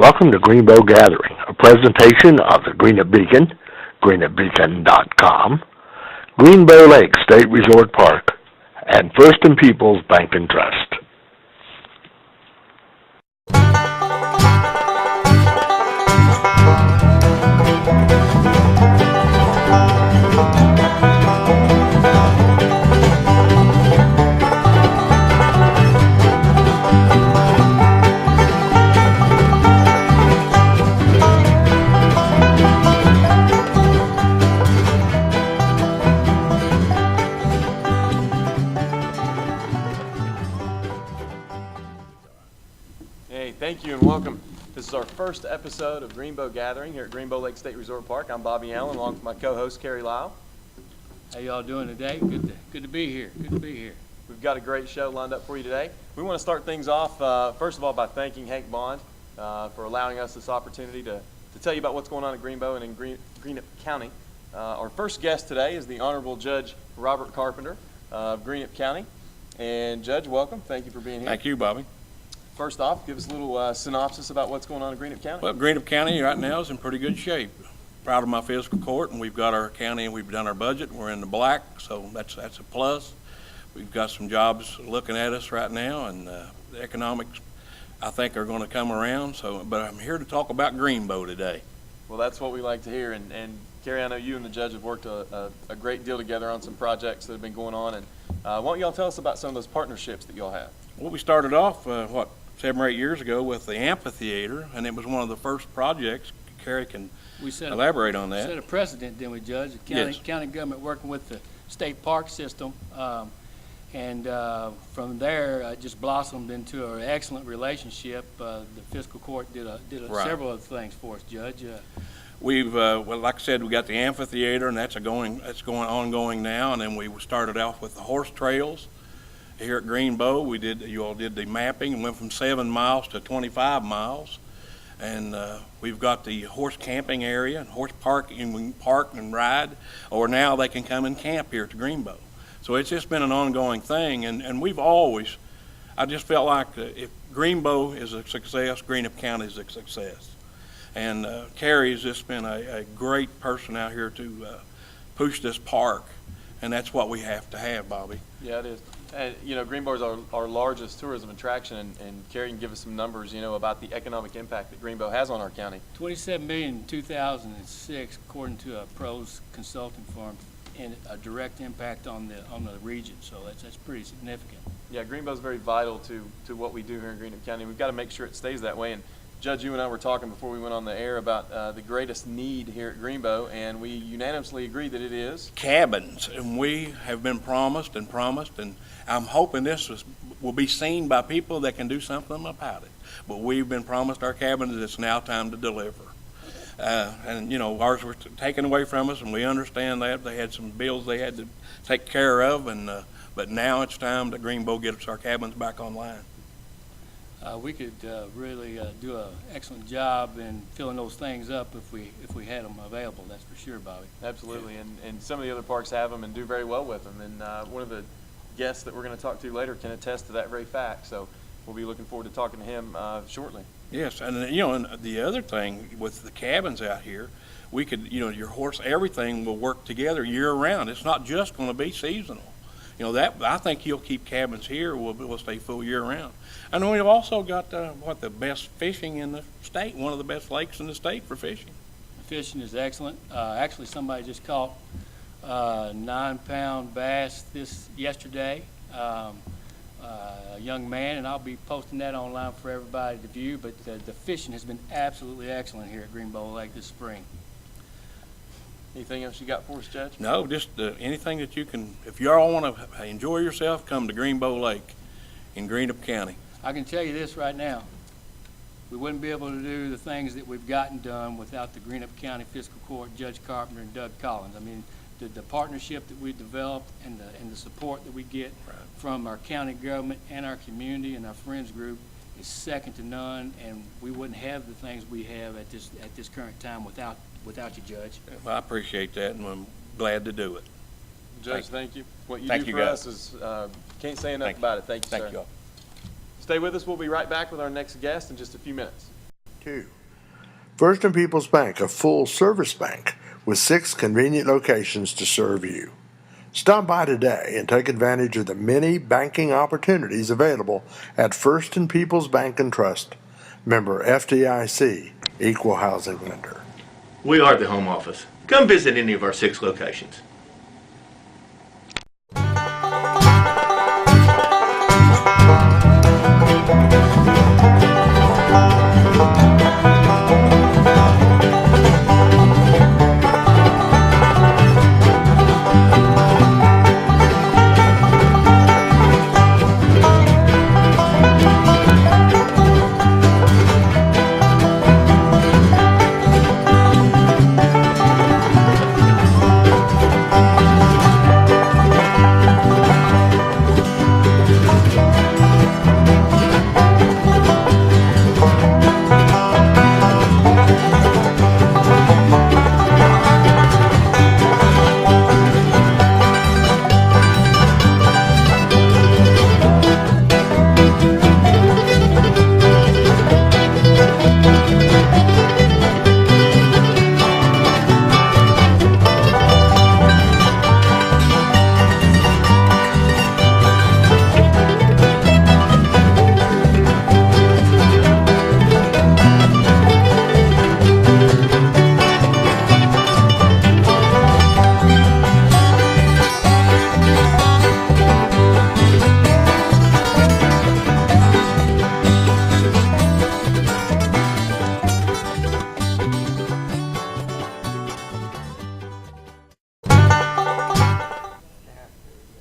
Welcome to Greenbo Gathering, a presentation of the Greenup Beacon, greenupbeacon.com, Greenbo Lake State Resort Park, and First and Peoples Bank and Trust. Thank you and welcome. This is our first episode of Greenbo Gathering here at Greenbo Lake State Resort Park. I'm Bobby Allen along with my co-host Carrie Lyle. How y'all doing today? Good to be here. Good to be here. We've got a great show lined up for you today. We want to start things off first of all by thanking Hank Bond for allowing us this opportunity to tell you about what's going on at Greenbo and in Greenup County. Our first guest today is the Honorable Judge Robert Carpenter of Greenup County. And Judge, welcome. Thank you for being here. Thank you, Bobby. First off, give us a little synopsis about what's going on in Greenup County. Well, Greenup County right now is in pretty good shape. Proud of my fiscal court, and we've got our county and we've done our budget. We're in the black, so that's a plus. We've got some jobs looking at us right now, and the economics, I think, are going to come around. But I'm here to talk about Greenbo today. Well, that's what we like to hear. And Carrie, I know you and the judge have worked a great deal together on some projects that have been going on. And why don't y'all tell us about some of those partnerships that y'all have? Well, we started off, 7 or 8 years ago with the amphitheater, and it was one of the first projects. Carrie can elaborate on that. We set a precedent, didn't we, Judge? The county government working with the state park system, and from there it just blossomed into an excellent relationship. The fiscal court did Right. several other things for us, Judge. We've, well, like I said, we got the amphitheater, and that's going ongoing now, and then we started off with the horse trails. Here at Greenbo, you all did the mapping and went from 7 miles to 25 miles. And we've got the horse camping area and horse parking. We can park and ride, or now they can come and camp here to Greenbo. So it's just been an ongoing thing. And we've always, I just felt like if Greenbo is a success, Greenup County is a success. And Carrie's just been a great person out here to push this park. And that's what we have to have, Bobby. Yeah, it is. And, Greenbo is our largest tourism attraction, and Carrie can give us some numbers, about the economic impact that Greenbo has on our county. $27 million in 2006, according to a pros consulting firm, and a direct impact on the region. So that's pretty significant. Yeah, Greenbo is very vital to what we do here in Greenup County. We've got to make sure it stays that way. And Judge, you and I were talking before we went on the air about the greatest need here at Greenbo, and we unanimously agreed that it is cabins. And we have been promised, and I'm hoping this will be seen by people that can do something about it. But we've been promised our cabins, it's now time to deliver. And ours were taken away from us, and we understand that. They had some bills they had to take care of, but now it's time that Greenbo gets our cabins back online. We could really do an excellent job in filling those things up if we had them available. That's for sure, Bobby. Absolutely, and some of the other parks have them and do very well with them. And one of the guests that we're going to talk to later can attest to that very fact. So we'll be looking forward to talking to him shortly. Yes, and and the other thing with the cabins out here, we could your horse, everything will work together year round. It's not just going to be seasonal. That I think you'll keep cabins here. We'll stay full year round. And we've also got the best fishing in the state. One of the best lakes in the state for fishing. The fishing is excellent. Actually, somebody just caught 9-pound bass yesterday. A young man, and I'll be posting that online for everybody to view. But the fishing has been absolutely excellent here at Greenbo Lake this spring. Anything else you got for us, Judge? No, just anything that you can. If you all want to enjoy yourself, come to Greenbo Lake in Greenup County. I can tell you this right now. We wouldn't be able to do the things that we've gotten done without the Greenup County Fiscal Court, Judge Carpenter and Doug Collins. I mean, the partnership that we developed and the support that we get from our county government and our community and our friends group is second to none, and we wouldn't have the things we have at this current time without you, Judge. Well, I appreciate that, and I'm glad to do it. Judge, thank you. What you do for us is can't say enough about it. Thank you, sir. Thank you all. Stay with us. We'll be right back with our next guest in just a few minutes. 2. First and People's Bank, a full-service bank with 6 convenient locations to serve you. Stop by today and take advantage of the many banking opportunities available at First and People's Bank and Trust. Member FDIC, Equal Housing Lender. We are the home office. Come visit any of our 6 locations.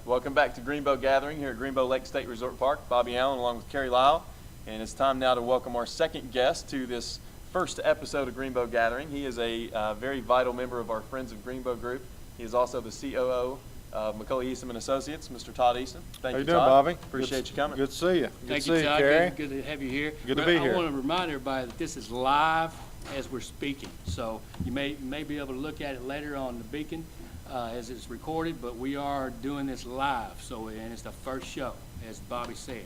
Welcome back to Greenbo Gathering here at Greenbo Lake State Resort Park. Bobby Allen along with Kerry Lyle. And it's time now to welcome our second guest to this first episode of Greenbo Gathering. He is a very vital member of our Friends of Greenbo group. He is also the COO of McCullough Easton and Associates, Mr. Todd Easton. Thank How you, you doing, Todd. Bobby? Appreciate you coming. Good to see you. Good Thank to you, see you, Todd. Kerry. Good to have you here. Good to be here. I want to remind everybody that this is live as we're speaking. So you may be able to look at it later on the beacon as it's recorded, but we are doing this live. So, and it's the first show, as Bobby said.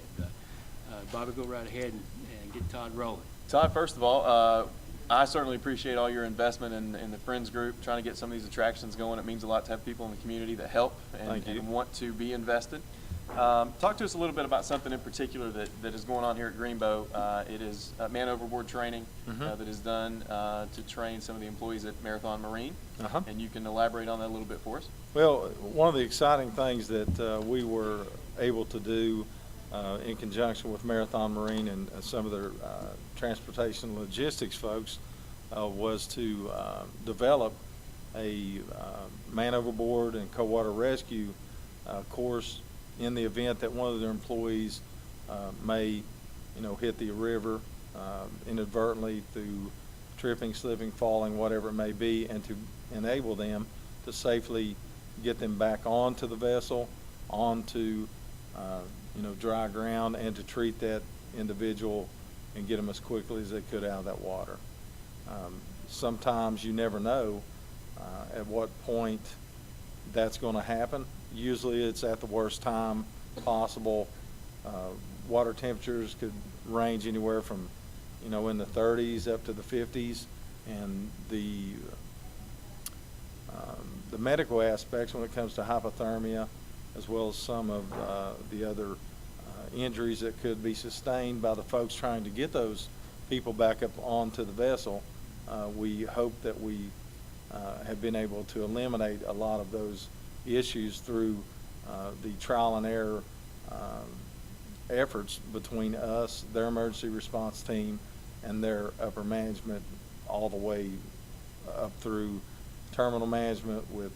Bobby, go right ahead and get Todd rolling. Todd, first of all, I certainly appreciate all your investment in the Friends group, trying to get some of these attractions going. It means a lot to have people in the community that help and want to be invested. Talk to us a little bit about something in particular that is going on here at Greenbo. It is man overboard training that is done to train some of the employees at Marathon Marine. And you can elaborate on that a little bit for us. Well, one of the exciting things that we were able to do in conjunction with Marathon Marine and some of their transportation logistics folks was to develop a man overboard and cold-water rescue course in the event that one of their employees may, hit the river inadvertently through tripping, slipping, falling, whatever it may be, and to enable them to safely get them back onto the vessel, onto dry ground, and to treat that individual and get them as quickly as they could out of that water. Sometimes you never know at what point that's going to happen. Usually it's at the worst time possible. Water temperatures could range anywhere from, in the 30s up to the 50s, and the medical aspects when it comes to hypothermia, as well as some of the other injuries that could be sustained by the folks trying to get those people back up onto the vessel. We hope that we have been able to eliminate a lot of those issues through the trial and error efforts between us, their emergency response team, and their upper management, all the way up through terminal management with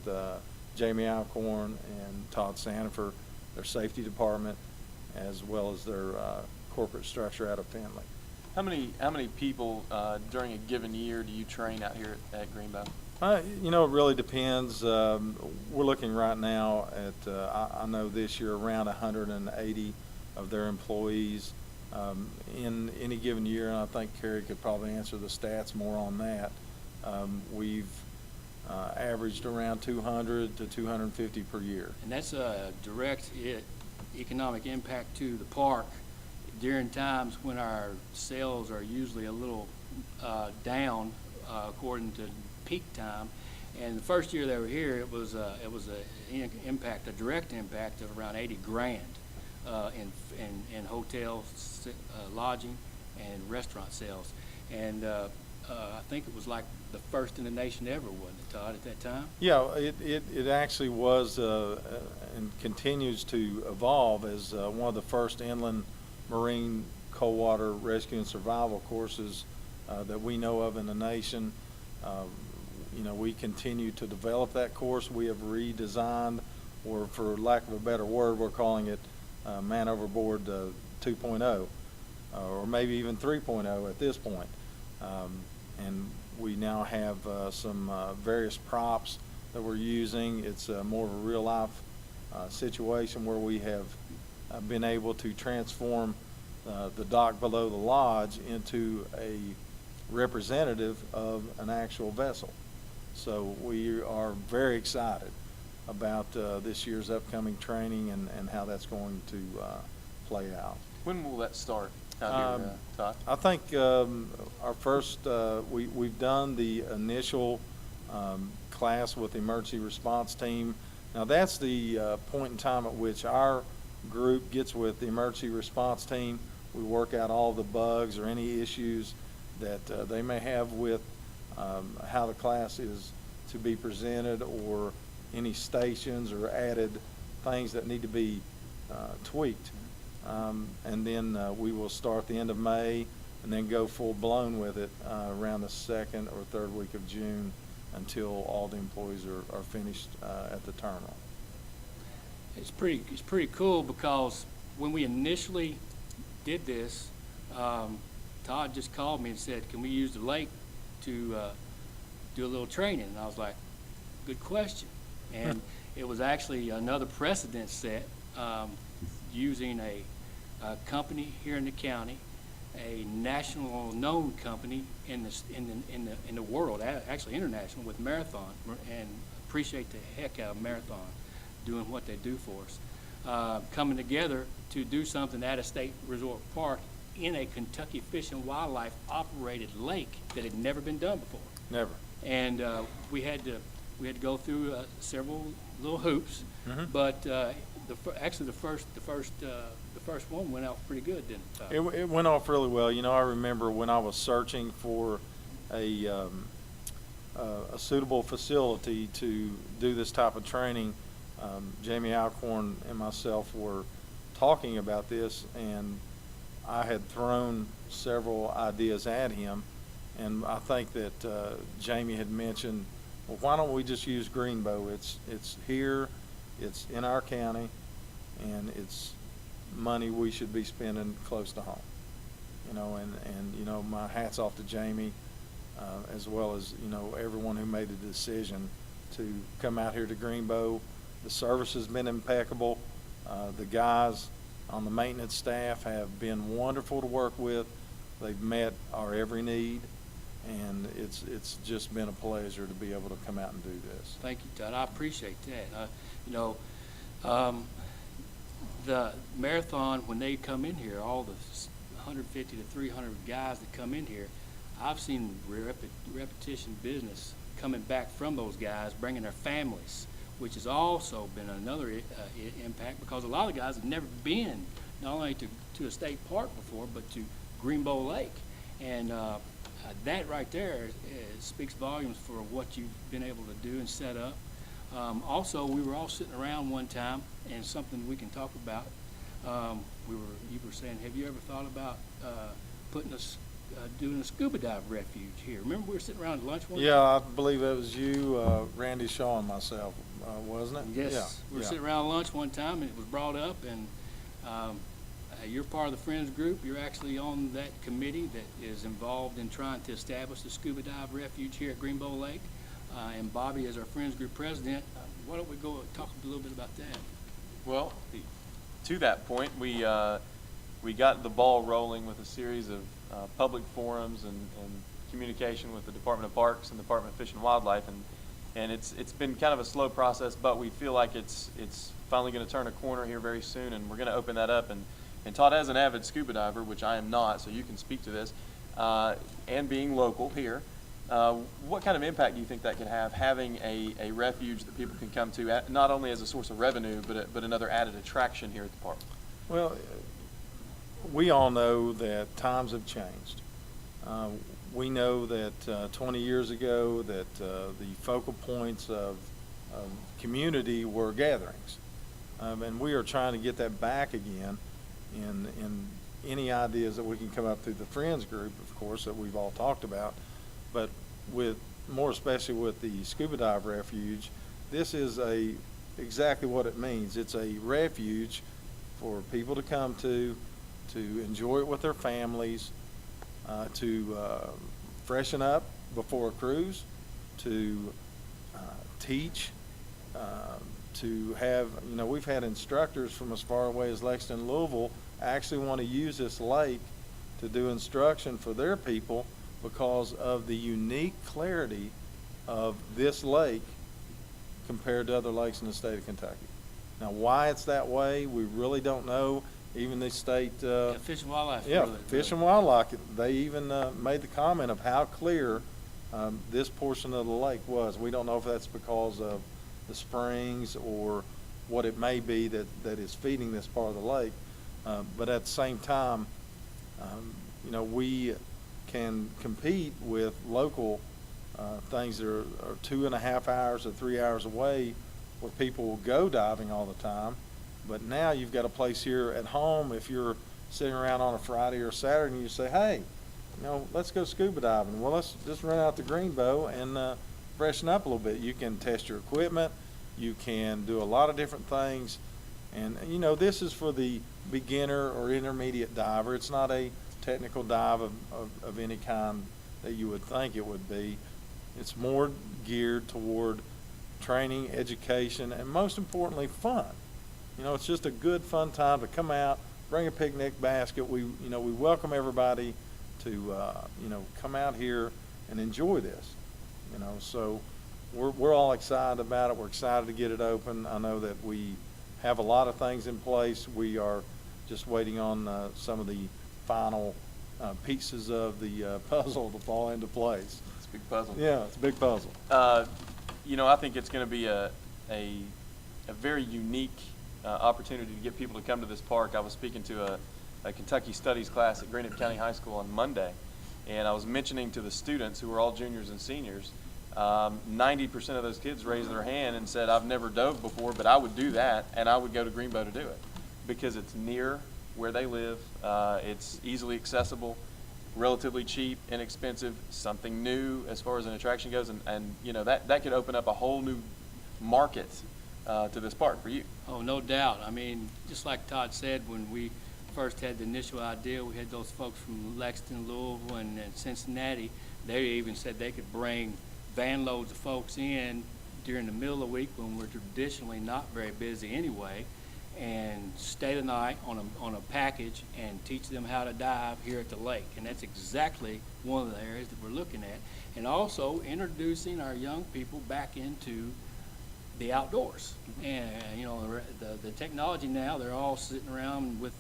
Jamie Alcorn and Todd Sandifer, their safety department, as well as their corporate structure out of Findlay. How many people during a given year do you train out here at Greenbo? It really depends. We're looking right now at, I know this year, around 180 of their employees in any given year, and I think Kerry could probably answer the stats more on that. We've averaged around 200 to 250 per year. And that's a direct economic impact to the park during times when our sales are usually a little down according to peak time. And the first year they were here, it was a direct impact of around 80 grand in hotel lodging and restaurant sales. And I think it was like the first in the nation ever, wasn't it, Todd, at that time? Yeah, it actually was and continues to evolve as one of the first inland marine cold water rescue and survival courses that we know of in the nation. You know, we continue to develop that course. We have redesigned, or for lack of a better word, we're calling it Man Overboard 2.0, or maybe even 3.0 at this point. And we now have some various props that we're using. It's more of a real life situation where we have been able to transform the dock below the lodge into a representative of an actual vessel. So we are very excited about this year's upcoming training and how that's going to play out. When will that start out here, Todd? I think our first, we've done the initial class with the emergency response team. Now that's the point in time at which our group gets with the emergency response team. We work out all the bugs or any issues that they may have with how the class is to be presented, or any stations or added things that need to be tweaked. And then we will start the end of May and then go full blown with it around the second or third week of June until all the employees are finished at the terminal. It's pretty cool, because when we initially did this, Todd just called me and said, "Can we use the lake to do a little training?" And I was like, "Good question." And it was actually another precedent set, using a company here in the county, a national known company in the world, actually international, with Marathon, and appreciate the heck out of Marathon doing what they do for us, coming together to do something at a state resort park in a Kentucky Fish and Wildlife operated lake that had never been done before. Never. And we had to go through several little hoops, but actually the first one went out pretty good, didn't it? It went off really well. You know, I remember when I was searching for a suitable facility to do this type of training, Jamie Alcorn and myself were talking about this, and I had thrown several ideas at him, and I think that Jamie had mentioned, well, why don't we just use Greenbo? It's here, it's in our county, and it's money we should be spending close to home. You know, and you know, my hat's off to Jamie, as well as, you know, everyone who made the decision to come out here to Greenbo. The service has been impeccable. The guys on the maintenance staff have been wonderful to work with. They've met our every need, and it's just been a pleasure to be able to come out and do this. Thank you, Todd. I appreciate that. You know, the Marathon, when they come in here, all the 150 to 300 guys that come in here, I've seen repetition business coming back from those guys, bringing their families, which has also been another impact, because a lot of guys have never been not only to a state park before, but to Greenbo Lake. And that right there speaks volumes for what you've been able to do and set up. Also, we were all sitting around one time, and something we can talk about. You were saying, have you ever thought about doing a scuba dive refuge here? Remember we were sitting around at lunch one time? Yeah, I believe it was you, Randy Shaw, and myself, wasn't it? Yes. Yeah. We were sitting around at lunch one time, and it was brought up, and you're part of the Friends group. You're actually on that committee that is involved in trying to establish the scuba dive refuge here at Greenbo Lake. And Bobby is our Friends group president. Why don't we go talk a little bit about that? Well, to that point, we got the ball rolling with a series of public forums and communication with the Department of Parks and the Department of Fish and Wildlife, and it's been kind of a slow process, but we feel like it's finally going to turn a corner here very soon, and we're going to open that up. And Todd, as an avid scuba diver, which I am not, so you can speak to this, and being local here, what kind of impact do you think that could have, having a refuge that people can come to, not only as a source of revenue, but another added attraction here at the park? Well, we all know that times have changed. We know that 20 years ago that the focal points of community were gatherings. And we are trying to get that back again in any ideas that we can come up through the Friends group, of course, that we've all talked about. But more especially with the Scuba Dive Refuge, this is exactly what it means. It's a refuge for people to come to enjoy it with their families, to freshen up before a cruise, to teach, to have, we've had instructors from as far away as Lexington, Louisville, actually want to use this lake to do instruction for their people because of the unique clarity of this lake compared to other lakes in the state of Kentucky. Now, why it's that way, we really don't know. Even the state, Fish and Wildlife. yeah, really, Fish and Wildlife, they even made the comment of how clear this portion of the lake was. We don't know if that's because of the springs or what it may be that is feeding this part of the lake. But at the same time, we can compete with local things that are 2.5 hours or 3 hours away where people will go diving all the time. But now you've got a place here at home. If you're sitting around on a Friday or Saturday and you say, hey, let's go scuba diving. Well, let's just run out to Greenbo and freshen up a little bit. You can test your equipment. You can do a lot of different things. And, this is for the beginner or intermediate diver. It's not a technical dive of any kind that you would think it would be. It's more geared toward training, education, and most importantly, fun. It's just a good, fun time to come out, bring a picnic basket. We welcome everybody to, come out here and enjoy this. So we're all excited about it. We're excited to get it open. I know that we have a lot of things in place. We are just waiting on some of the final pieces of the puzzle to fall into place. It's a big puzzle. Yeah, it's a big puzzle. I think it's going to be a very unique opportunity to get people to come to this park. I was speaking to a Kentucky Studies class at Greenup County High School on Monday, and I was mentioning to the students who were all juniors and seniors, 90% of those kids raised their hand and said, I've never dove before, but I would do that, and I would go to Greenbo to do it because it's near where they live. It's easily accessible, relatively cheap, inexpensive, something new as far as an attraction goes, and that could open up a whole new market to this park for you. Oh, no doubt. I mean, just like Todd said, when we first had the initial idea, we had those folks from Lexington, Louisville, and Cincinnati. They even said they could bring van loads of folks in during the middle of the week when we're traditionally not very busy anyway, and stay the night on a package and teach them how to dive here at the lake. And that's exactly one of the areas that we're looking at. And also introducing our young people back into the outdoors. And the technology now, they're all sitting around with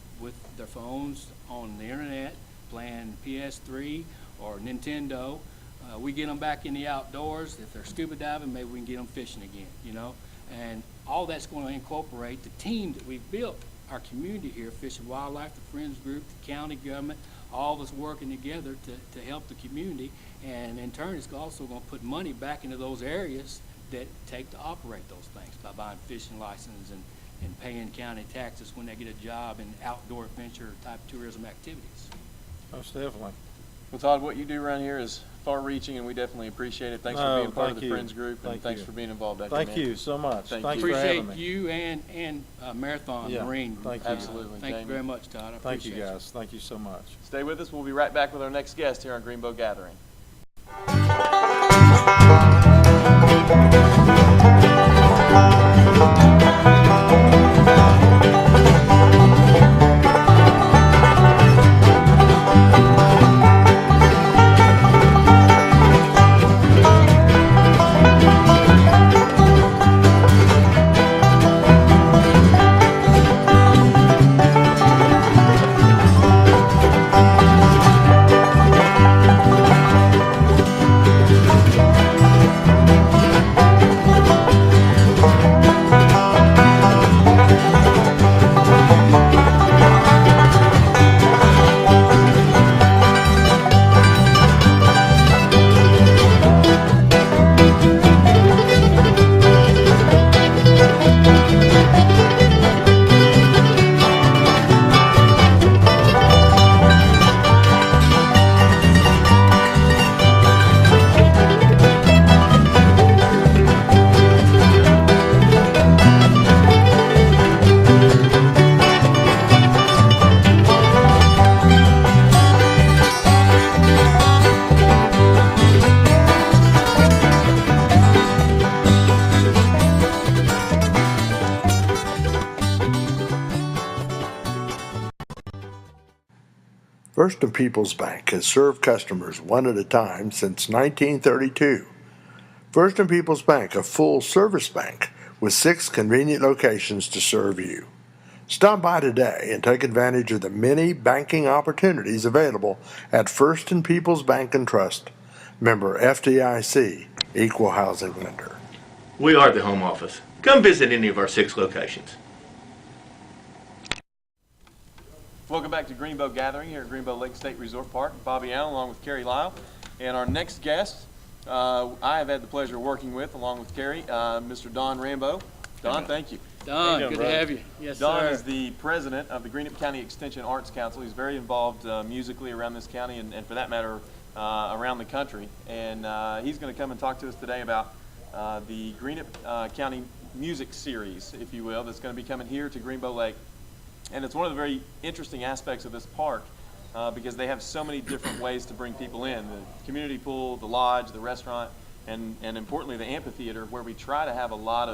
their phones on the internet playing PS3 or Nintendo. We get them back in the outdoors. If they're scuba diving, maybe we can get them fishing again, and all that's going to incorporate the team that we've built, our community here, Fish and Wildlife, the Friends Group, the county government, all of us working together to help the community. And in turn, it's also going to put money back into those areas that take to operate those things by buying fishing licenses and paying county taxes when they get a job in outdoor adventure type tourism activities. Most definitely. Well, Todd, what you do around here is far-reaching, and we definitely appreciate it. Thanks for being part of the Friends Group, and thanks for being involved. Thank you so much. Thanks for having me. Appreciate you and Marathon Marine. Thank you. Absolutely. Thank you very much, Todd. I Thank you, appreciate it. guys. Thank you so much. Stay with us. We'll be right back with our next guest here on Greenbo Gathering. First and Peoples Bank has served customers one at a time since 1932. First and Peoples Bank, a full-service bank with 6 convenient locations to serve you. Stop by today and take advantage of the many banking opportunities available at First and Peoples Bank and Trust. Member FDIC, Equal Housing Lender. We are the home office. Come visit any of our 6 locations. Welcome back to Greenbo Gathering here at Greenbo Lake State Resort Park. Bobby Allen along with Carrie Lyle. And our next guest, I have had the pleasure of working with, along with Carrie, Mr. Don Rambo. Don, thank you. Don, good to have you. Yes, Don sir. is the president of the Greenup County Extension Arts Council. He's very involved musically around this county and for that matter, around the country. And he's going to come and talk to us today about the Greenup County Music Series, if you will, that's going to be coming here to Greenbo Lake. And it's one of the very interesting aspects of this park because they have so many different ways to bring people in. The community pool, the lodge, the restaurant, and importantly the amphitheater, where we try to have a lot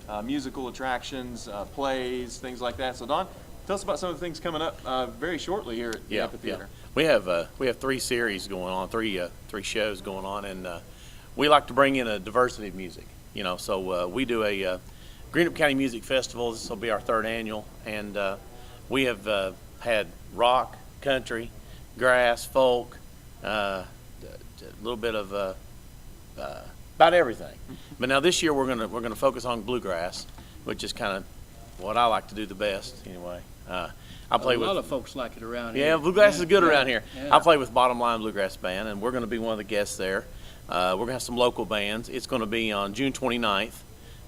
of musical attractions, plays, things like that. So Don, tell us about some of the things coming up very shortly here at the amphitheater. Yeah. We have 3 series going on, three shows going on, and we like to bring in a diversity of music. You know, so we do a Greenup County Music Festival. This will be our 3rd annual, and we have had rock, country, grass, folk, a little bit of about everything. But now this year we're gonna focus on bluegrass, which is kind of what I like to do the best anyway. I play with a lot of folks like it around here. Yeah, bluegrass is good around here. Yeah. I play with Bottom Line Bluegrass Band, and we're going to be one of the guests there. We're going to have some local bands. It's going to be on June 29th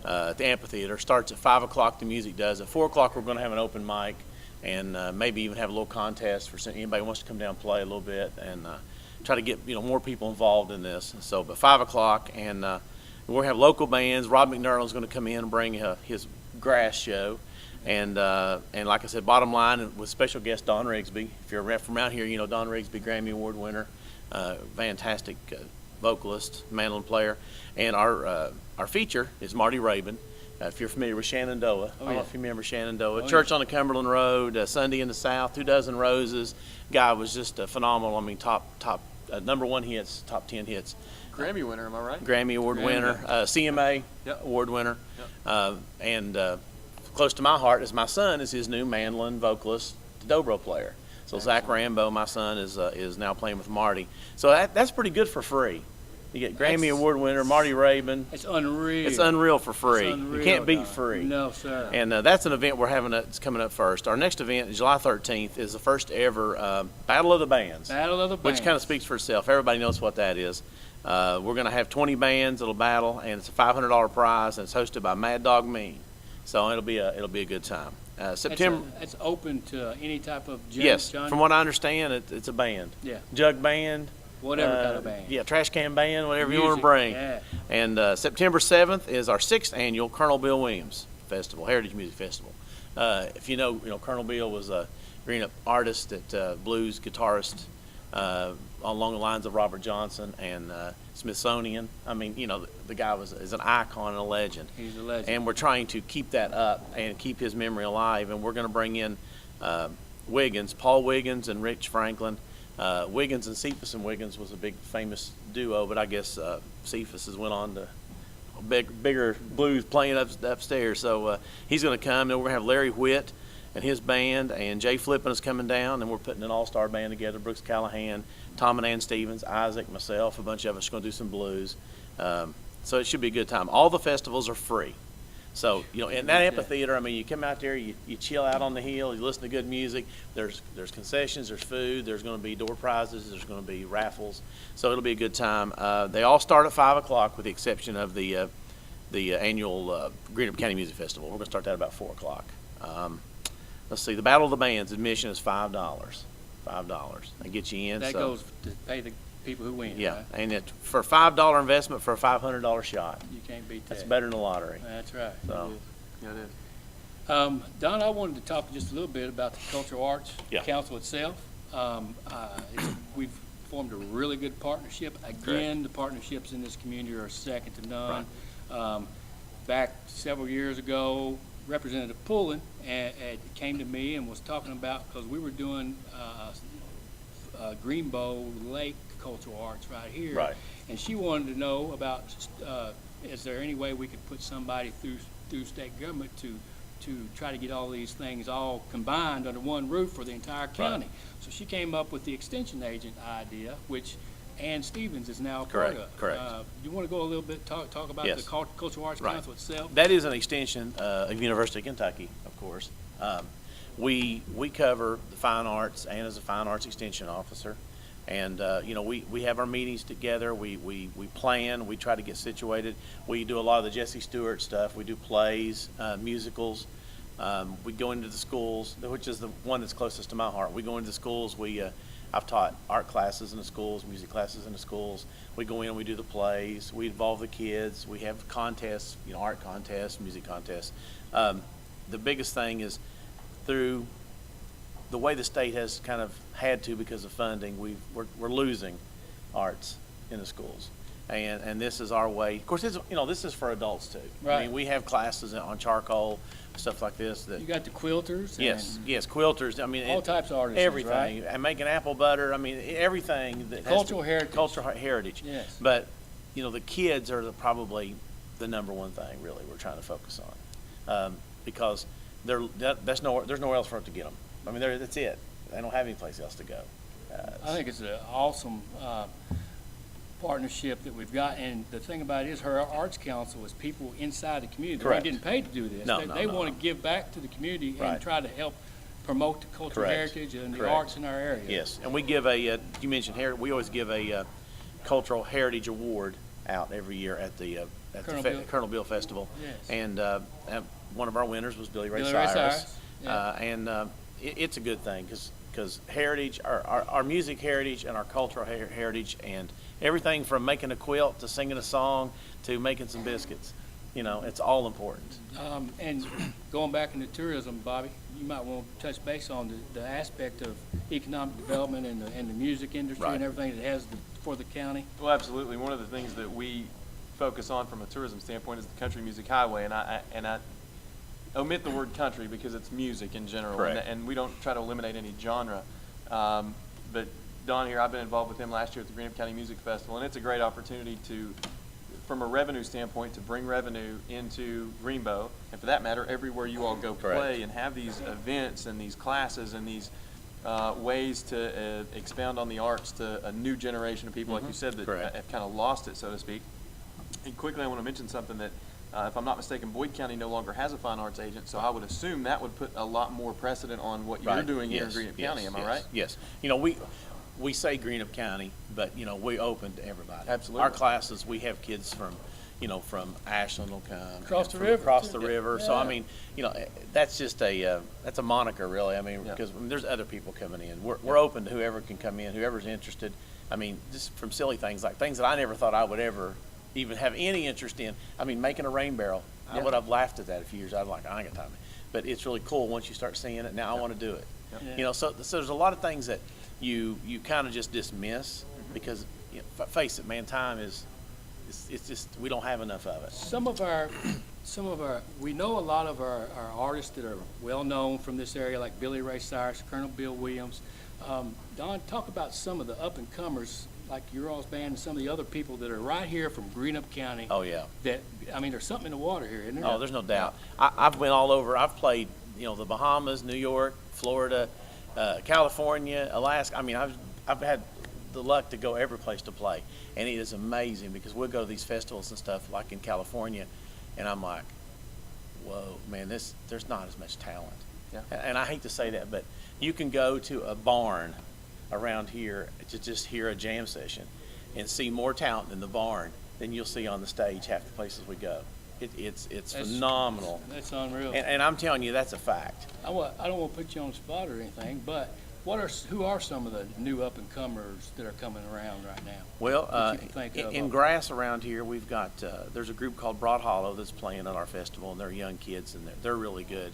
at the amphitheater. Starts at 5 o'clock. The music does. At 4 o'clock, we're going to have an open mic and maybe even have a little contest for anybody who wants to come down and play a little bit and try to get more people involved in this. So, but 5 o'clock, and we're going to have local bands. Rob McNernall's going to come in and bring his grass show. And like I said, Bottom Line with special guest Don Rigsby. If you're from around here, you know Don Rigsby, Grammy Award winner, fantastic vocalist, mandolin player. And our feature is Marty Rabin. If you're familiar with Shenandoah, I don't know if you remember Shenandoah. Church on the Cumberland Road, Sunday in the South, 2 Dozen Roses. Guy was just phenomenal. I mean, top number 1 hits, top 10 hits. Grammy winner, am I right? Grammy Award winner, CMA Award winner, and close to my heart is my son is his new mandolin vocalist, dobro player. So Zach Rambo, my son, is now playing with Marty. So that's pretty good for free. You get Grammy Award winner Marty Rabin. It's unreal. It's unreal for free. It's unreal, you can't beat Don. free. No, sir. And that's an event we're having that's coming up first. Our next event, July 13th, is the first ever Battle of the Bands. Battle of the Bands. Which kind of speaks for itself. Everybody knows what that is. We're going to have 20 bands that'll battle, and it's a $500 prize, and it's hosted by Mad Dog Mean. So it'll be a good time. September. It's open to any type of judge, Yes, John? from what I understand, it's a band. Yeah. Jug band. Whatever kind of band. Yeah, trash can band, whatever you Music, want to bring. yeah. And September 7th is our 6th annual Colonel Bill Williams Festival, Heritage Music Festival. If you know Colonel Bill was a Greenup artist, blues guitarist, along the lines of Robert Johnson and Smithsonian. I mean, the guy is an icon and a legend. He's a legend. And we're trying to keep that up and keep his memory alive. And we're going to bring in Wiggins, Paul Wiggins and Rich Franklin. Wiggins and Cephas and Wiggins was a big famous duo, but I guess Cephas has went on to bigger blues playing upstairs. So he's going to come, and we're going to have Larry Whitt and his band, and Jay Flippin is coming down, and we're putting an all-star band together. Brooks Callahan, Tom and Ann Stevens, Isaac, myself, a bunch of us are going to do some blues. So it should be a good time. All the festivals are free. So, in that amphitheater, I mean, you come out there, you chill out on the hill, you listen to good music. There's concessions, there's food, there's going to be door prizes, there's going to be raffles. So it'll be a good time. They all start at 5 o'clock with the exception of the annual Greenup County Music Festival. We're going to start that at about 4 o'clock. Let's see, the Battle of the Bands, admission is $5. $5. They get you in. That goes to pay the people who win. Yeah, Right? and for a $5 investment for a $500 shot. You can't beat that. That's better than the lottery. That's right. So. Yeah, it is. Don, I wanted to talk just a little bit about the Cultural Arts Yeah. Council itself. We've formed a really good partnership. Again, the partnerships in this community are second to none. Back several years ago, Representative Pullen came to me and was talking about, because we were doing Greenbo Lake Cultural Arts right here. Right. And she wanted to know about, is there any way we could put somebody through state government to try to get all these things all combined under one roof for the entire county? So she came up with the extension agent idea, which Ann Stevens is now a part of. Correct. You want to go a little bit, talk about Yes. the Cultural Arts Right. Council itself? That is an extension of University of Kentucky, of course. We cover the fine arts, and as a fine arts extension officer. And, we have our meetings together. We plan. We try to get situated. We do a lot of the Jesse Stewart stuff. We do plays, musicals. We go into the schools, which is the one that's closest to my heart. We go into the schools. I've taught art classes in the schools, music classes in the schools. We go in and we do the plays. We involve the kids. We have contests, art contests, music contests. The biggest thing is through the way the state has kind of had to because of funding, we're losing arts in the schools. And this is our way. Of course, this is for adults too. Right. I mean, we have classes on charcoal, stuff like this. You got the quilters. Yes, and quilters. I mean, all types of artists. everything. Right? And making apple butter. I mean, everything that Cultural heritage. Cultural heritage. Yes. But the kids are probably the number one thing really we're trying to focus on, because there's nowhere else for them to get them. I mean, that's it. They don't have any place else to go. I think it's an awesome partnership that we've got, and the thing about it is her arts council is people inside the community. Correct. They're not getting paid to do this. No, They no. want to give back to the community Right. and try to help promote the cultural Correct. heritage and the Correct. arts in our area. Yes, and we give you mentioned we always give a cultural heritage award out every year at the Colonel Bill Festival. Yes. And one of our winners was Billy Ray Billy Ray Cyrus. Cyrus, yeah. It's a good thing because heritage, our music heritage and our cultural heritage, and everything from making a quilt to singing a song to making some biscuits, it's all important. And going back into tourism, Bobby, you might want to touch base on the aspect of economic development and the music industry Right. and everything it has for the county. Well, absolutely. One of the things that we focus on from a tourism standpoint is the Country Music Highway, and I omit the word country because it's music in general, Correct. and we don't try to eliminate any genre. But Don here, I've been involved with him last year at the Greenup County Music Festival, and it's a great opportunity from a revenue standpoint, to bring revenue into Greenbo, and for that matter, everywhere you all go Correct. play and have these events and these classes and these ways to expound on the arts to a new generation of people, like you said, that Correct. have kind of lost it, so to speak. And quickly, I want to mention something that, if I'm not mistaken, Boyd County no longer has a fine arts agent, so I would assume that would put a lot more precedent on what you're Right. doing here in Yes, Greenup yes, County, am I yes, right? Yes. We say Greenup County, but, we open to everybody. Absolutely. Our classes, we have kids from Ashland will come. Across the from river, Across too. the river. So, Yeah. I mean, that's just that's a moniker, really. I mean, Yeah. because there's other people coming in. We're open to whoever can come in, whoever's interested. I mean, just from silly things, like things that I never thought I would ever even have any interest in. I mean, making a rain barrel. I Yeah. would have laughed at that a few years. I was like, I ain't got time. But it's really cool once you start seeing it. Now I want to do it. Yeah. So there's a lot of things that you kind of just dismiss because, face it, man, time is, it's just, we don't have enough of it. Some of our, we know a lot of our artists that are well-known from this area, like Billy Ray Cyrus, Colonel Bill Williams. Don, talk about some of the up-and-comers, like your all's band and some of the other people that are right here from Greenup County. Oh, yeah. That, I mean, there's something in the water here, isn't there? Oh, there's no doubt. I've been all over. I've played, the Bahamas, New York, Florida, California, Alaska. I mean, I've had the luck to go every place to play, and it is amazing because we'll go to these festivals and stuff like in California, and I'm like, whoa, man, there's not as much talent. Yeah. And I hate to say that, but you can go to a barn around here to just hear a jam session and see more talent in the barn than you'll see on the stage half the places we go. It's phenomenal. That's unreal. And I'm telling you, that's a fact. I don't want to put you on the spot or anything, but who are some of the new up-and-comers that are coming around right now? Well, that you can think of? in grass around here, we've got, there's a group called Broad Hollow that's playing at our festival, and they're young kids, and they're really good.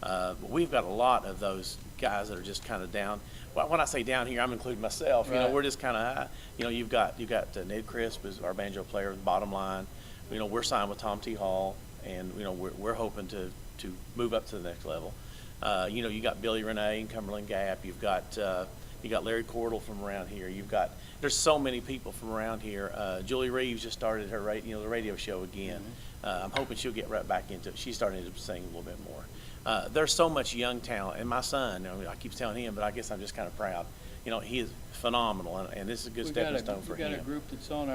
But we've got a lot of those guys that are just kind of down. Well, when I say down here, I'm including myself. Right. We're just kind of, you've got Ned Crisp is our banjo player, Bottom Line. We're signed with Tom T. Hall, and we're hoping to move up to the next level. You got Billy Renee in Cumberland Gap. You've got You got Larry Cordell from around here. There's so many people from around here. Julie Reeves just started her the radio show again. I'm hoping she'll get right back into it. She's starting to sing a little bit more. There's so much young talent, and my son, I keep telling him, but I guess I'm just kind of proud. He is phenomenal, and this is a good stepping stone for him. We got a group that's on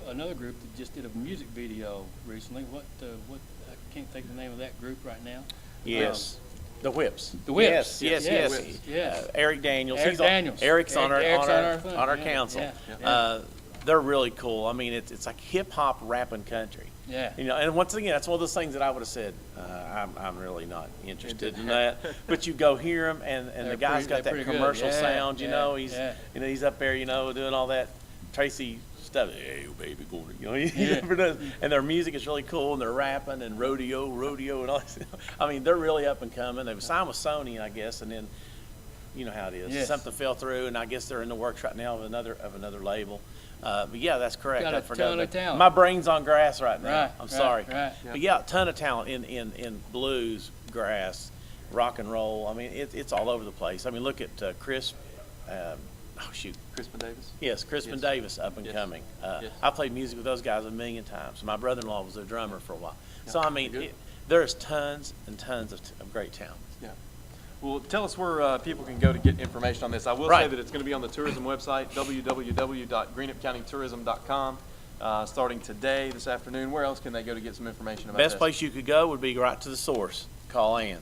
another group that just did a music video recently. What I can't think of the name of that group right now. Yes. The Whips. The Whips. Yes. Yeah. Eric Daniels. Eric's on our thing. council. Yeah. They're really cool. I mean, it's like hip hop rapping country. Yeah. And once again, that's one of those things that I would have said, I'm really not interested in that. But you go hear them, and the guy's got that commercial sound. He's up there, doing all that Tracy stuff. Hey, baby, go to, he never does. And their music is really cool, and they're rapping and rodeo, and all this. I mean, they're really up and coming. They were signed with Sony, I guess, and then you know how it is. Yes. Something fell through, and I guess they're in the works right now of another label. But yeah, that's correct. Got a ton of talent. My brain's on grass right now. I'm sorry. Right. But yeah, a ton of talent in blues, grass, rock and roll. I mean, it's all over the place. I mean, look at Chris. Crispin Davis? Yes, Crispin Davis, up and coming. I played music with those guys a million times. My brother-in-law was their drummer for a while. So, I mean, there's tons and tons of great talent. Yeah. Well, tell us where people can go to get information on this. I will say that it's going to be on the tourism website, www.greenupcountykourism.com, starting today, this afternoon. Where else can they go to get some information about Best this? place you could go would be right to the source. Call Ann.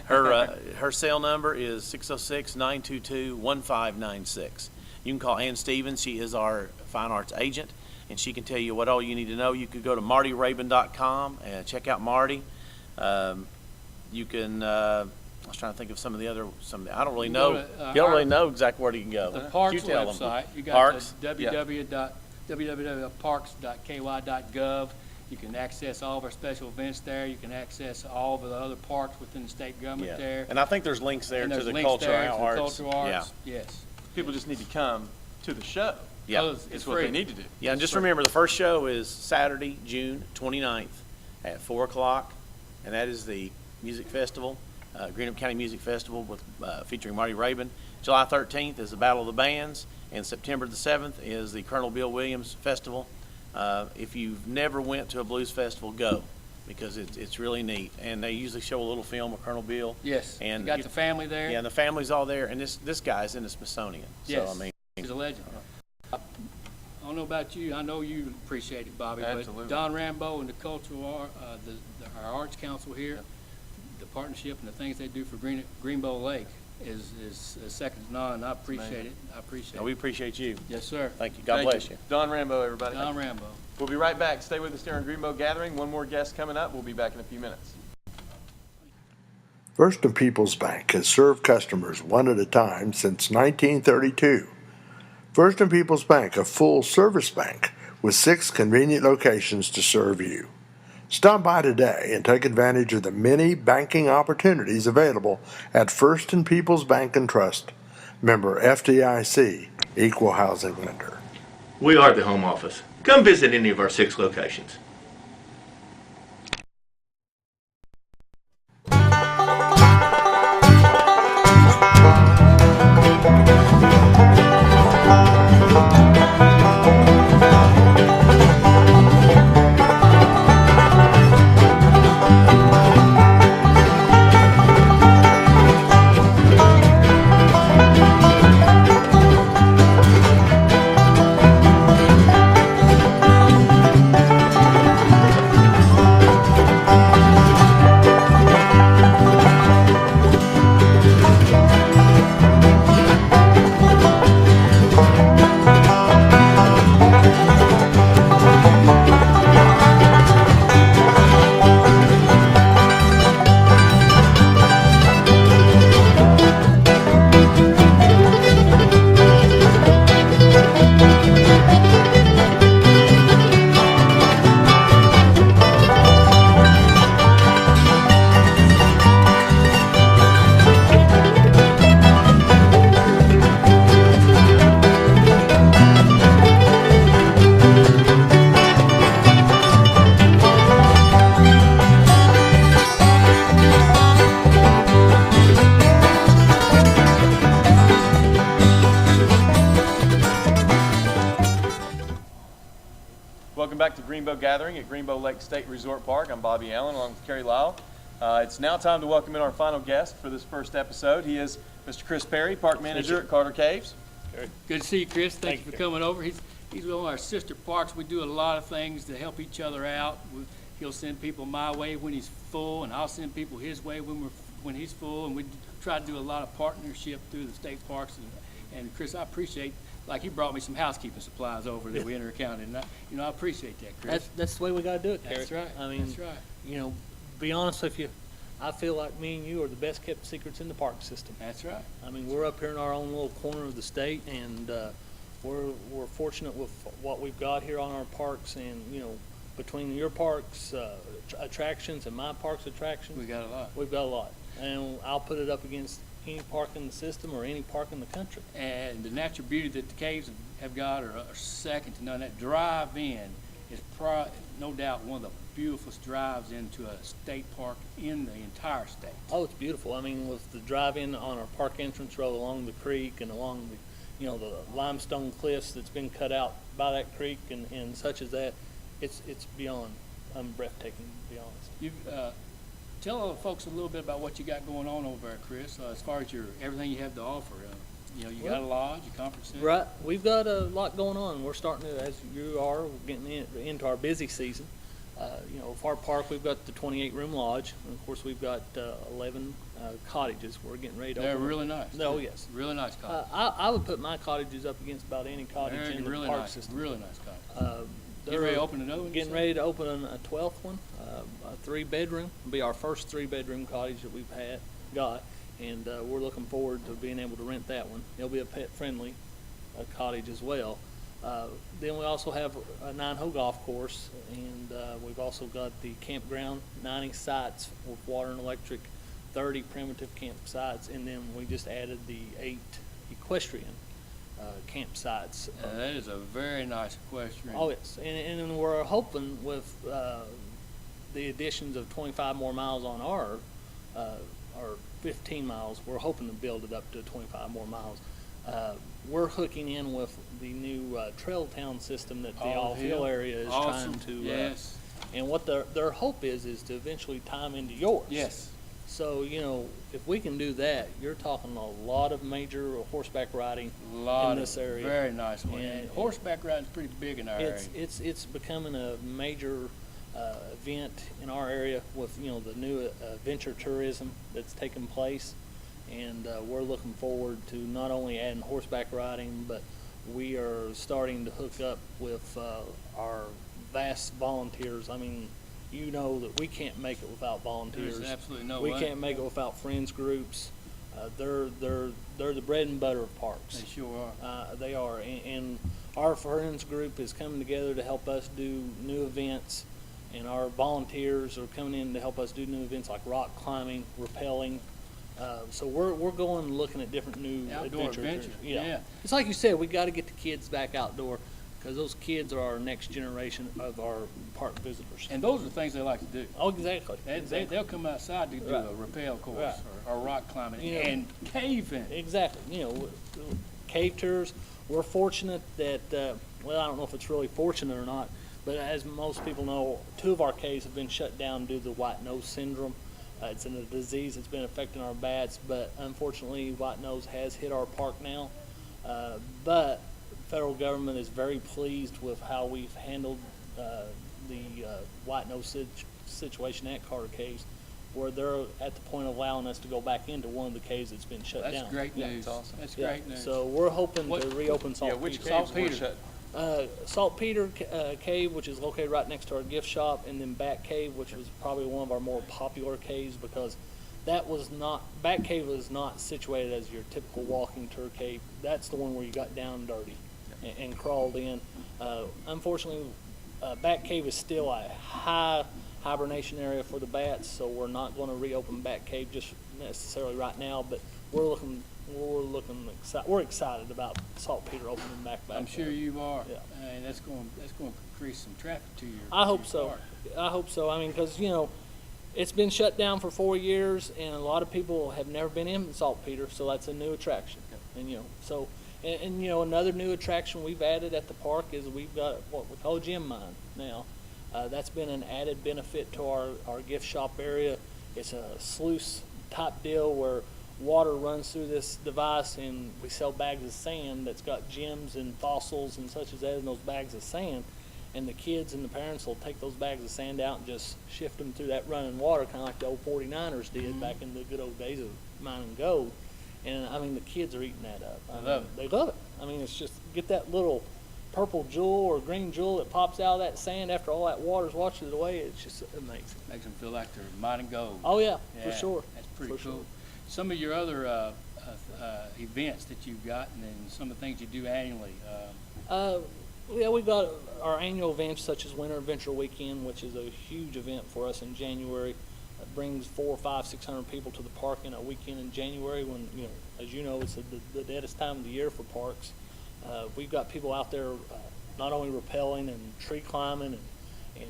Her cell number is 606-922-1596. You can call Ann Stevens. She is our fine arts agent, and she can tell you what all you need to know. You could go to martyrabin.com and check out Marty. You can, I was trying to think of some of the other, I don't really know. You don't really know exactly where you can go. The Parks You tell them. website, you got Parks? www.parks.ky.gov. You can access all of our special events there. You can access all of the other parks within the state government there. And I think there's links there And to there's the links cultural there to the arts. cultural arts. Yes. People just need to come to the show. Yeah. Oh, It's what they need to do. Yeah, and just remember, the first show is Saturday, June 29th at 4 o'clock, and that is the music festival, Greenup County Music Festival with featuring Marty Rabin. July 13th is the Battle of the Bands, and September the 7th is the Colonel Bill Williams Festival. If you've never went to a blues festival, go, because it's really neat. And they usually show a little film of Colonel Bill. Yes. And you got the family there. Yeah, and the family's all there, and this guy's in the Smithsonian. Yes. So, I mean, He's a legend. I don't know about you. I know you appreciate it, Bobby. Absolutely. But Don Rambo and the Cultural our Arts Council here, the partnership and the things they do for Greenbo Lake is second to none. I appreciate it. we appreciate you. Yes, sir. Thank you. God bless you. Don Rambo, everybody. Don Rambo. We'll be right back. Stay with us here on Greenbo Gathering. One more guest coming up. We'll be back in a few minutes. First and Peoples Bank has served customers one at a time since 1932. First and Peoples Bank, a full-service bank with 6 convenient locations to serve you. Stop by today and take advantage of the many banking opportunities available at First and Peoples Bank and Trust. Member FDIC, Equal Housing Lender. We are the home office. Come visit any of our 6 locations. Welcome back to Greenbo Gathering at Greenbo Lake State Resort Park. I'm Bobby Allen along with Kerry Lyle. It's now time to welcome in our final guest for this first episode. He is Mr. Chris Perry, Park Manager at Carter Caves. Good to see you, Chris. Thank you for coming over. He's one of our sister parks. We do a lot of things to help each other out. He'll send people my way when he's full, and I'll send people his way when he's full. And we try to do a lot of partnership through the state parks. And Chris, I appreciate, like, he brought me some housekeeping supplies over that we intercounted, and I appreciate that, Chris. That's the way we got to do it, Kerry. That's right. I mean, That's right. you know, be honest with you, I feel like me and you are the best kept secrets in the park system. That's right. I mean, we're up here in our own little corner of the state, and we're fortunate with what we've got here on our parks, and you know, between your parks attractions and my parks attractions, We got a lot. we've got a lot, and I'll put it up against any park in the system or any park in the country. And the natural beauty that the caves have got are second to none. That drive-in is no doubt one of the beautifulest drives into a state park in the entire state. Oh, it's beautiful. I mean, with the drive-in on our park entrance road along the creek and along the, you know, the limestone cliffs that's been cut out by that creek and such as that, it's beyond breathtaking, to be honest. You tell the folks a little bit about what you got going on over there, Chris, as far as everything you have to offer. You know, you got a lodge, a conference center. Right. We've got a lot going on. We're starting to, as you are, we're getting into our busy season. You know, for our park, we've got the 28-room lodge, and of course, we've got 11 cottages. We're getting ready to They're open. really nice. Oh, yes. Really nice cottage. I would put my cottages up against about any cottage They're in the really park nice. system. Really nice cottage. They're ready to open another one, you Getting said? ready to open a 12th one, a 3-bedroom. It'll be our first 3-bedroom cottage that we've got, and we're looking forward to being able to rent that one. It'll be a pet-friendly cottage as well. Then we also have a 9-hole golf course, and we've also got the campground, 90 sites with water and electric, 30 primitive campsites, and then we just added the 8 equestrian campsites. That is a very nice equestrian. Oh, yes, and we're hoping with the additions of 25 more miles on our, or 15 miles, we're hoping to build it up to 25 more miles. We're hooking in with the new Trail Town system that the Olive Hill area is Awesome. trying to. Yes. And what their hope is to eventually tie them into yours. Yes. So, you know, if we can do that, you're talking a lot of major horseback riding A lot in this area. Very nice one. And- And horseback riding's pretty big in our area. It's becoming a major event in our area with, you know, the new venture tourism that's taking place, and we're looking forward to not only adding horseback riding, but we are starting to hook up with our vast volunteers. I mean, you know that we can't make it without volunteers. There's absolutely no We way. can't make it without friends groups. They're the bread and butter of parks. They sure are. They are, and our friends group is coming together to help us do new events, and our volunteers are coming in to help us do new events like rock climbing, rappelling. So we're going looking at different new Outdoor adventures. adventure, yeah. It's like you said, we got to get the kids back outdoor, because those kids are our next generation of our park visitors. And those are the things they like to do. Oh, exactly. They'll come outside to do Right. a rappel course Right. or rock climbing You know, and caving. Exactly. You know, cave tours. We're fortunate that, well, I don't know if it's really fortunate or not, but as most people know, 2 of our caves have been shut down due to white nose syndrome. It's a disease that's been affecting our bats, but unfortunately, white nose has hit our park now. But the federal government is very pleased with how we've handled the white nose situation at Carter Caves, where they're at the point of allowing us to go back into one of the caves that's been shut down. That's great Yeah. news. That's Yeah. great news. So we're hoping What- to reopen Saltpeter. Which caves were Saltpeter. shut? Saltpeter Cave, which is located right next to our gift shop, and then Bat Cave, which was probably one of our more popular caves, because Bat Cave was not situated as your typical walking tour cave. That's the one where you got down dirty and crawled in. Unfortunately, Bat Cave is still a high hibernation area for the bats, so we're not going to reopen Bat Cave just necessarily right now, but we're excited about Saltpeter opening back. I'm sure you are. Yeah. And that's going to increase some traffic to your I hope to your so. park. I hope so. I mean, because, you know, it's been shut down for 4 years, and a lot of people have never been in Saltpeter, so that's a new attraction. And, you know, so, And you know, another new attraction we've added at the park is we've got what we call a gem mine now. That's been an added benefit to our gift shop area. It's a sluice type deal where water runs through this device, and we sell bags of sand that's got gems and fossils and such as that in those bags of sand. And the kids and the parents will take those bags of sand out and just shift them through that running water, kind of like the old 49ers did back in the good old days of mining gold. And I mean, the kids are eating that up. They love it. I mean, it's just get that little purple jewel or green jewel that pops out of that sand after all that water's washed it away. It's just amazing. Makes them feel like they're mining gold. Oh yeah, for Yeah, sure. That's pretty For cool. sure. Some of your other events that you've got, and then some of the things you do annually. Yeah, we've got our annual events such as Winter Adventure Weekend, which is a huge event for us in January. It brings 400, 500, 600 people to the park in a weekend in January when, you know, as you know, it's the deadest time of the year for parks. We've got people out there not only rappelling and tree climbing and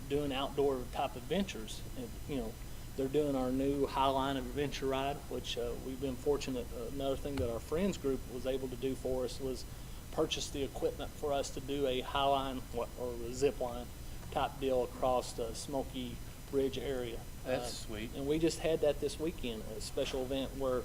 doing outdoor type adventures. And, you know, they're doing our new Highline Adventure Ride, which we've been fortunate. Another thing that our friends group was able to do for us was purchase the equipment for us to do a Highline or a zip line type deal across the Smoky Bridge area. That's sweet. And we just had that this weekend, a special event where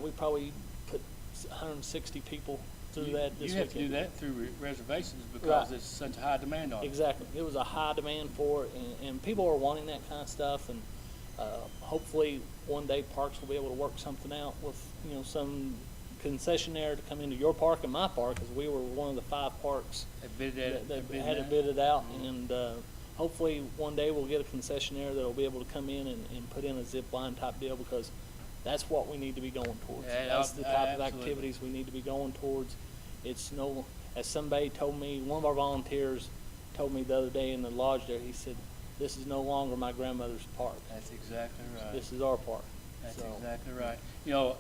we probably put 160 people through that this weekend. You have to do that through reservations because Right. there's such a high demand on it. Exactly. It was a high demand for it, and people are wanting that kind of stuff. And hopefully one day parks will be able to work something out with, you know, some concessionaire to come into your park and my park, because we were one of the 5 parks They bid that. that had it bidded out. And hopefully one day we'll get a concessionaire that'll be able to come in and put in a zip line type deal, because that's what we need to be going towards. Yeah, That's the type of absolutely. activities we need to be going towards. It's no, as somebody told me, one of our volunteers told me the other day in the lodge there, he said, "This is no longer my grandmother's park. That's exactly right. This is our park." That's So, exactly right. You know,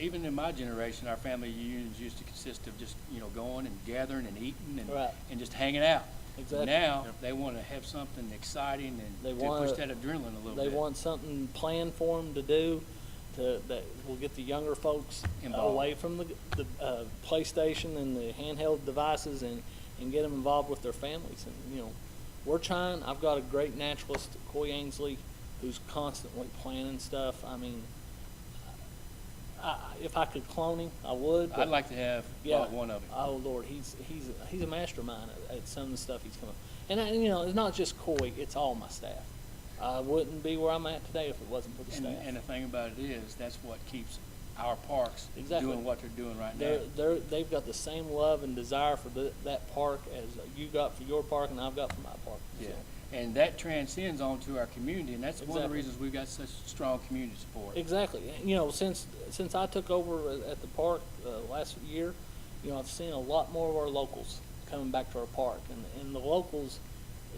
even in my generation, our family reunions used to consist of just, you know, going and gathering and eating and, Right. and just hanging out. Exactly. Now, they want to have something exciting They and to wanna- push that adrenaline a little They bit. want something planned for them to do that will get the younger folks Involved. away from the PlayStation and the handheld devices and get them involved with their families. And, you know, we're trying. I've got a great naturalist, Coy Ainsley, who's constantly planning stuff. I mean, if I could clone him, I would. I'd like to have Yeah. one of them. Oh Lord, he's a mastermind at some of the stuff he's coming. And you know, it's not just Coy; it's all my staff. I wouldn't be where I'm at today if it wasn't for the staff. And the thing about it is, that's what keeps our parks Exactly. doing what they're doing right now. They've got the same love and desire for that park as you got for your park and I've got for my park. Yeah. So, And that transcends onto our community, and that's one of the Exactly. reasons we've got such strong community support. exactly. You know, since I took over at the park last year, you know, I've seen a lot more of our locals coming back to our park, and the locals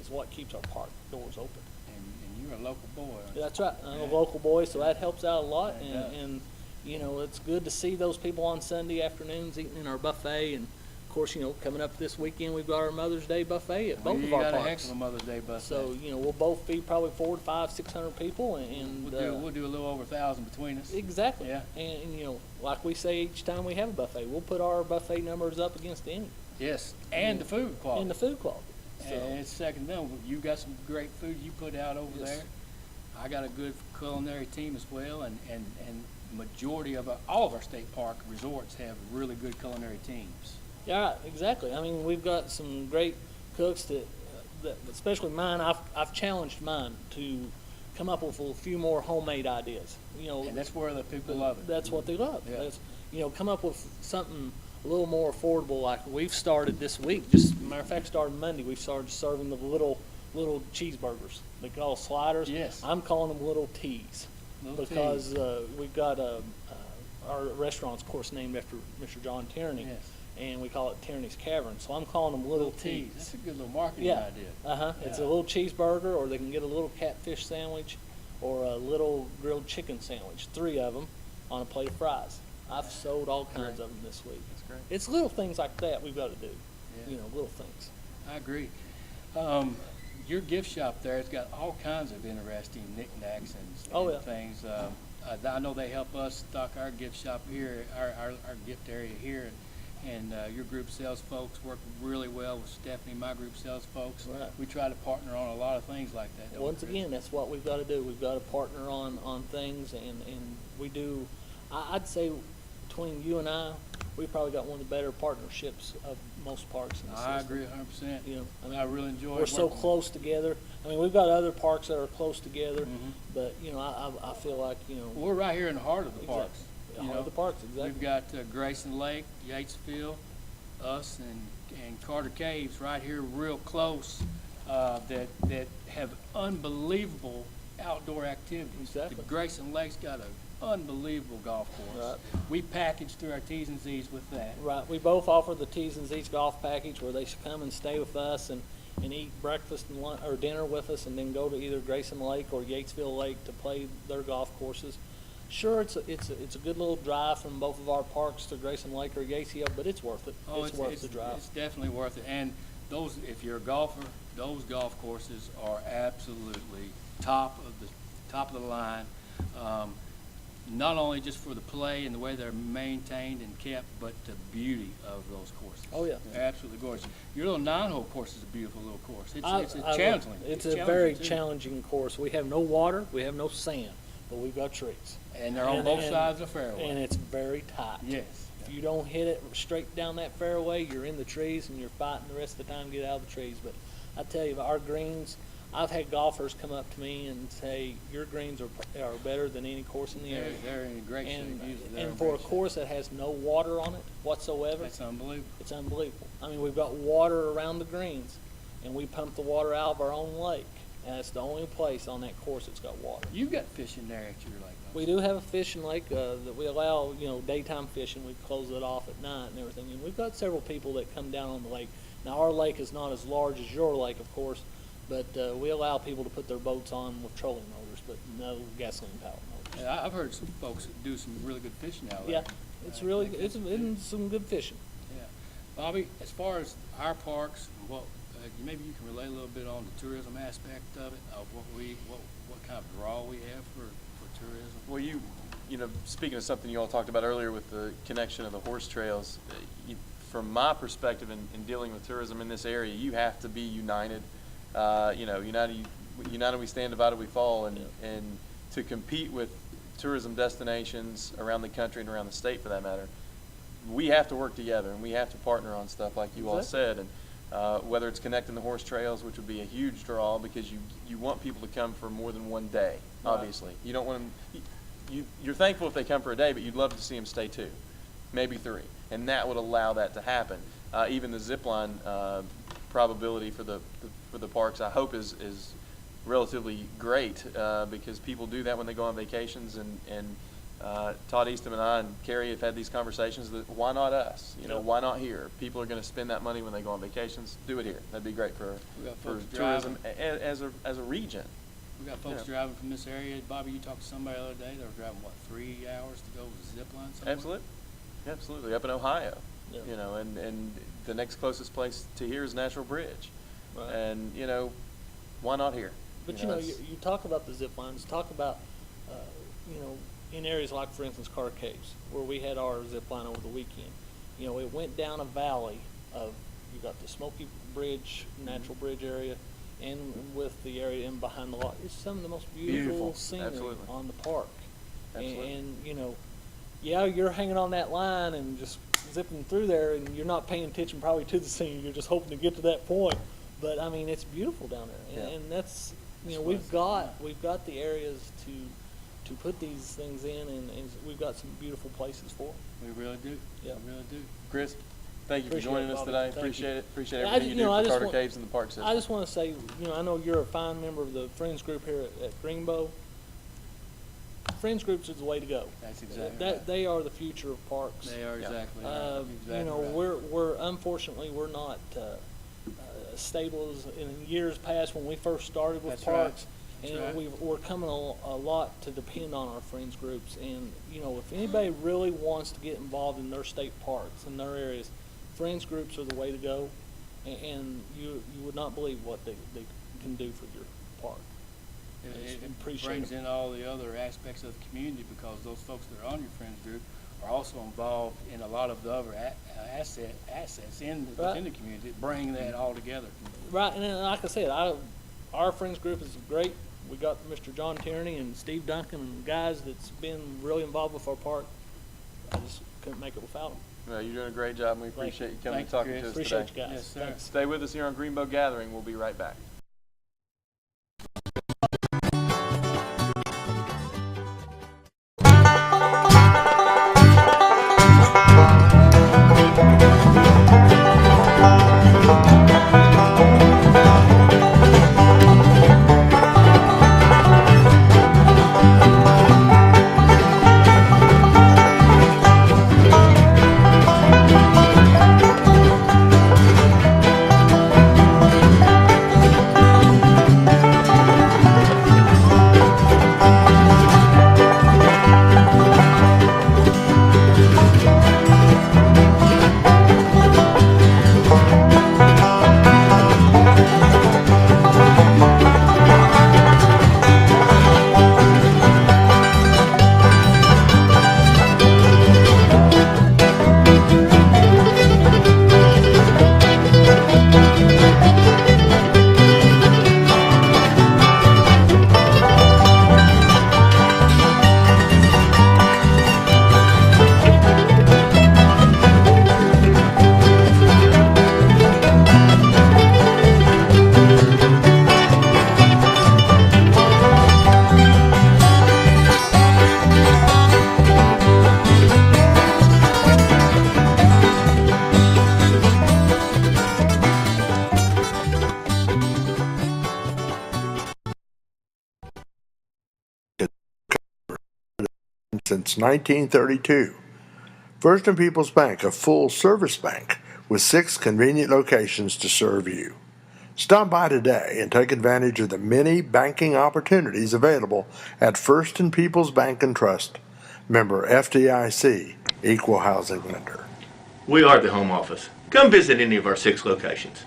is what keeps our park doors open. And you're a local boy. aren't you? That's right. I'm a Yeah. local boy, so that helps out a lot. It does. And you know, it's good to see those people on Sunday afternoons eating in our buffet. And of course, you know, coming up this weekend, we've got our Mother's Day buffet at both We of our got a parks. heck of a Mother's Day buffet. So you know, we'll both feed probably 400 to 500, 600 people, and we'll do a little over 1,000 between us. exactly. Yeah. And you know, like we say each time we have a buffet, we'll put our buffet numbers up against any Yes, and the food quality. and the food quality. So And it's second to none. You got some great food you put out over Yes. there. I got a good culinary team as well, and majority of all of our state park resorts have really good culinary teams. yeah, right, exactly. I mean, we've got some great cooks that especially mine. I've challenged mine to come up with a few more homemade ideas. You know, And that's where the people love it. That's what they love. Yeah. That's, you know, come up with something a little more affordable. Like we've started this week. Just matter of fact, starting Monday, we've started serving the little cheeseburgers. They call sliders. Yes. I'm calling them little teas Little because we've got our restaurant's of course named after Mr. John Tierney, Yes. and we call it Tierney's Cavern. So I'm calling them little teas. That's a good little marketing Yeah. idea. It's a Yeah. little cheeseburger, or they can get a little catfish sandwich, or a little grilled chicken sandwich. 3 of them on a plate of fries. I've sold all kinds of them this week. That's great. It's little things like that we've got to do. Yeah. You know, little things. I agree. Your gift shop there has got all kinds of interesting knickknacks and Oh, yeah. things. I know they help us stock our gift shop here, our gift area here. And your group sales folks work really well with Stephanie, my group sales folks. Right. We try to partner on a lot of things like that. don't we, Once Chris? again, that's what we've got to do. We've got to partner on things, and we do. I'd say between you and I, we've probably got one of the better partnerships of most parks in the I system. agree 100%. You know, I mean, I really enjoy we're so working. close together. I mean, we've got other parks that are close together, Mhm. but you know, I feel like We're right here in the heart of the Exactly. parks. the you heart know. of the parks, exactly. We've got Grayson Lake, Yatesville, us, and Carter Caves right here real close that have unbelievable outdoor activities. Exactly. The Grayson Lake's got an unbelievable golf course. Right. We package through our T's and Z's with that. Right. We both offer the T's and Z's golf package where they should come and stay with us and eat breakfast and lunch, or dinner with us, and then go to either Grayson Lake or Yatesville Lake to play their golf courses. Sure, it's a good little drive from both of our parks to Grayson Lake or Yatesville, but it's worth it. Oh, it's worth the drive. It's definitely worth it. And those, if you're a golfer, those golf courses are absolutely top of the line. Not only just for the play and the way they're maintained and kept, but the beauty of those courses. Oh, yeah. They're absolutely gorgeous. Your little 9-hole course is a beautiful little course. It's I love challenging. it. It's a challenging, very too. challenging course. We have no water, we have no sand, but we've got trees. And they're on both sides of the fairway. And it's very tight. Yes. If you don't hit it straight down that fairway, you're in the trees and you're fighting the rest of the time to get out of the trees. But I tell you, our greens, I've had golfers come up to me and say, your greens are better than any course in the area. They're in great shape. And, Usually they're in and for a great shape. course that has no water on it whatsoever, That's unbelievable. it's unbelievable. I mean, we've got water around the greens, and we pump the water out of our own lake. And it's the only place on that course that's got water. You've got fishing there at your lake. don't We do have a fishing lake that we allow, daytime fishing. We close it off at night and everything. And we've got several people that come down on the lake. Now, our lake is not as large as your lake, of course, but we allow people to put their boats on with trolling motors, but no gasoline-powered motors. Yeah, I've heard some folks do some really good fishing out there. Yeah, it's really it's some good fishing. Yeah. Bobby, as far as our parks, maybe you can relate a little bit on the tourism aspect of it, of what kind of draw we have for tourism. Well, speaking of something you all talked about earlier with the connection of the horse trails, from my perspective in dealing with tourism in this area, you have to be united. United we stand, divided we fall, and to compete with tourism destinations around the country and around the state, for that matter, we have to work together and we have to partner on stuff like you all said. And whether it's connecting the horse trails, which would be a huge draw because you want people to come for more than one day. Obviously, you don't want them. You're thankful if they come for a day, but you'd love to see them stay 2, maybe 3, and that would allow that to happen. Even the zip line probability for the parks, I hope is relatively great because people do that when they go on vacations, and Todd Eastham and I and Carrie have had these conversations that why not us? Why not here? People are going to spend that money when they go on vacations. Do it here. That'd be great for tourism as a region. We got folks driving from this area. Bobby, you talked to somebody the other day. They were driving 3 hours to go zip line somewhere? Absolutely. Up in Ohio, Yeah. and the next closest place to here is Natural Bridge, Right. and why not here? But you talk about the zip lines. Talk about in areas like, for instance, Carter Caves, where we had our zip line over the weekend. It went down a valley of you got the Smoky Bridge, Natural Bridge area, and with the area in behind the lot. It's some of the most beautiful scenery Absolutely. on the park. Absolutely. And you're hanging on that line and just zipping through there, and you're not paying attention probably to the scene. You're just hoping to get to that point. But I mean, it's beautiful down there, and that's we've got the areas to put these things in, and we've got some beautiful places for them. We really do. Yeah. We really do. Chris, thank you for Appreciate joining it, us Bobby. today. Thank Appreciate you. it. Appreciate I everything you do I for just Carter want- Caves and the park system. I just want to say, I know you're a fine member of the Friends Group here at Greenbo. Friends Groups is the way to go. That's exactly right. They are the future of parks. They are exactly right. Exactly right. We're unfortunately we're not as stable as in years past when we first started with That's right. parks. That's And right. we're coming a lot to depend on our friends groups. And if anybody really wants to get involved in their state parks and their areas, friends groups are the way to go. And you would not believe what they can do for your park. It Appreciate brings it. in all the other aspects of the community, because those folks that are on your friends group are also involved in a lot of the other assets within the community, bring that all together. Right, and then, like I said, our friends group is great. We got Mr. John Tierney and Steve Duncan and guys that's been really involved with our park. I just couldn't make it without them. Well, you're doing a great job, and we appreciate you coming and talking to us Appreciate today. you guys. Yes, sir. Thanks. Stay with us here on Greenbo Gathering. We'll be right back. Since 1932. First and People's Bank, a full-service bank with 6 convenient locations to serve you. Stop by today and take advantage of the many banking opportunities available at First and People's Bank and Trust. Member FDIC, Equal Housing Lender. We are the home office. Come visit any of our 6 locations.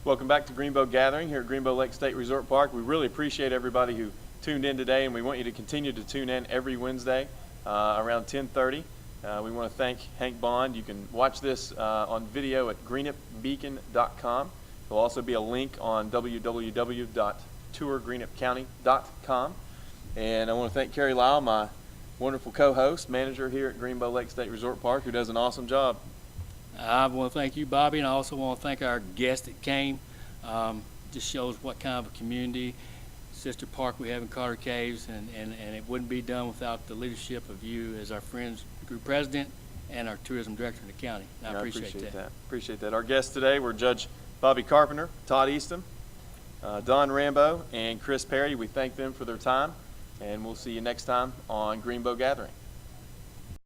Welcome back to Greenbo Gathering here at Greenbo Lake State Resort Park. We really appreciate everybody who tuned in today, and we want you to continue to tune in every Wednesday around 10:30. We want to thank Hank Bond. You can watch this on video at greenupbeacon.com. There'll also be a link on www.tourgreenupcounty.com. And I want to thank Carrie Lyle, my wonderful co-host, manager here at Greenbo Lake State Resort Park, who does an awesome job. I want to thank you, Bobby, and I also want to thank our guest that came. Just shows what kind of a community, sister park we have in Carter Caves, and it wouldn't be done without the leadership of you as our Friends Group President and our Tourism Director in the county. And I appreciate that. Appreciate that. Our guests today were Judge Bobby Carpenter, Todd Easton, Don Rambo, and Chris Perry. We thank them for their time, and we'll see you next time on Greenbo Gathering.